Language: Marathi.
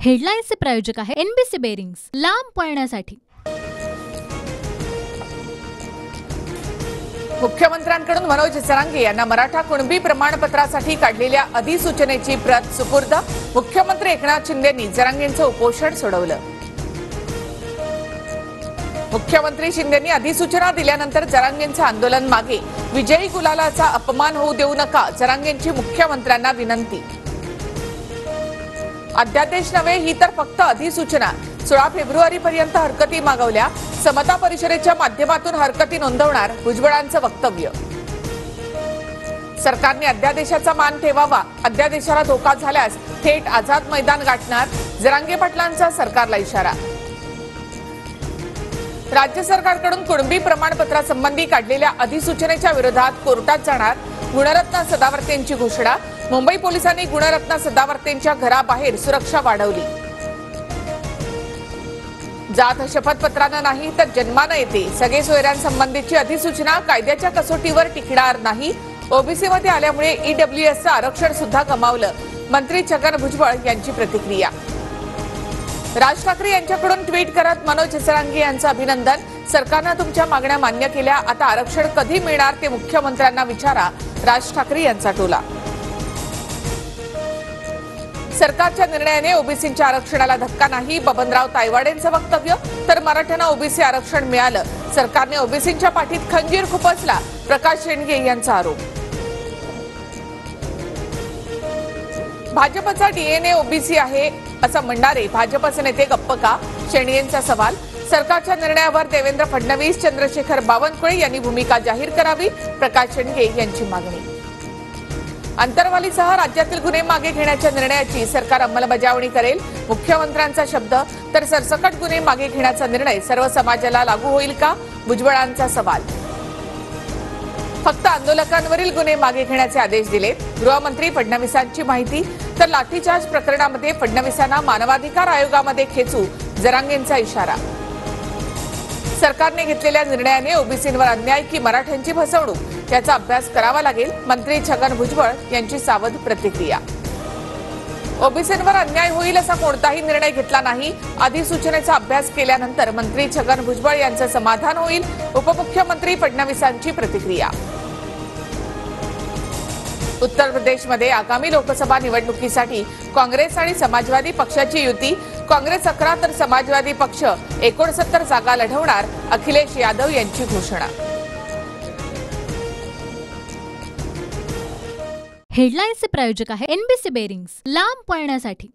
हेडलाईन्सचे प्रायोजक आहे एनबीसी बेरिंग्स, लांब पळण्यासाठी। मुख्यमंत्र्यांकडून मनोज जरांगे यांना मराठा कुणबी प्रमाणपत्रासाठी काढलेल्या अधिसूचनेची प्रत सुपूर्द। मुख्यमंत्री एकनाथ शिंदेंनी जरांगेंचं उपोषण सोडवलं। मुख्यमंत्री शिंदेंनी अधिसूचना दिल्यानंतर जरांगेंचं आंदोलन मागे। विजयी गुलालाचा अपमान होऊ देऊ नका, जरांगेंची मुख्यमंत्र्यांना विनंती। अध्यादेश नव्हे, ही तर फक्त अधिसूचना। 16 फेब्रुवारीपर्यंत हरकती मागवल्या। समता परिषदेच्या माध्यमातून हरकती नोंदवणार, भुजबळांचं वक्तव्य। सरकारने अध्यादेशाचा मान ठेवावा, अध्यादेशाला धोका झाल्यास थेट आझाद मैदान गाठणार, जरांगे पाटलांचा सरकारला इशारा। राज्य सरकारकडून कुणबी प्रमाणपत्रासंबंधी काढलेल्या अधिसूचनेच्या विरोधात कोर्टात जाणार, गुणरत्न सदावर्तेंची घोषणा। मुंबई पोलिसांनी गुणरत्न सदावर्तेंच्या घराबाहेर सुरक्षा वाढवली। जात शपथपत्रानं नाही तर जन्मानं येते, सगळे सोयऱ्यांसंबंधीची अधिसूचना कायद्याच्या कसोटीवर टिकणार नाही। ओबीसीमध्ये आल्यामुळे ईडब्ल्यूएसचं आरक्षण सुद्धा गमावलं, मंत्री छगन भुजबळ यांची प्रतिक्रिया। राज ठाकरे यांच्याकडून ट्विट करत मनोज जरांगे यांचं अभिनंदन। सरकारनं तुमच्या मागण्या मान्य केल्या, आता आरक्षण कधी मिळणार ते मुख्यमंत्र्यांना विचारा, राज ठाकरे यांचा टोला। सरकारच्या निर्णयाने ओबीसींच्या आरक्षणाला धक्का नाही, बबनराव तायवाडेंचं वक्तव्य। तर मराठ्यांना ओबीसी आरक्षण मिळालं, सरकारने ओबीसींच्या पाठीत खंजीर खुपसला, प्रकाश शेंडगे यांचा आरोप। भाजपचा डीएनए ओबीसी आहे असं म्हणणारे भाजपचे नेते गप्प का, शेंडगेंचा सवाल। सरकारच्या निर्णयावर देवेंद्र फडणवीस, चंद्रशेखर बावनकुळे यांनी भूमिका जाहीर करावी, प्रकाश शेंडगे यांची मागणी। अंतरवालीसह राज्यातील गुन्हे मागे घेण्याच्या निर्णयाची सरकार अंमलबजावणी करेल, मुख्यमंत्र्यांचा शब्द। तर सरसकट गुन्हे मागे घेण्याचा निर्णय सर्व समाजाला लागू होईल का, भुजबळांचा सवाल। फक्त आंदोलकांवरील गुन्हे मागे घेण्याचे आदेश दिले, गृहमंत्री फडणवीसांची माहिती। तर लाठीचार्ज प्रकरणामध्ये फडणवीसांना मानवाधिकार आयोगामध्ये खेचू, जरांगेंचा इशारा। सरकारने घेतलेल्या निर्णयाने ओबीसींवर अन्याय की मराठ्यांची फसवणूक याचा अभ्यास करावा लागेल, मंत्री छगन भुजबळ यांची सावध प्रतिक्रिया। ओबीसींवर अन्याय होईल असा कोणताही निर्णय घेतला नाही, अधिसूचनेचा अभ्यास केल्यानंतर मंत्री छगन भुजबळ यांचं समाधान होईल, उपमुख्यमंत्री फडणवीसांची प्रतिक्रिया। उत्तर प्रदेशमध्ये आगामी लोकसभा निवडणुकीसाठी काँग्रेस आणि समाजवादी पक्षाची युती, काँग्रेस 11 तर समाजवादी पक्ष 69 जागा लढवणार, अखिलेश यादव यांची घोषणा। हेडलाईन्सचे प्रायोजक आहे एनबीसी बेरिंग्स, लांब पळण्यासाठी।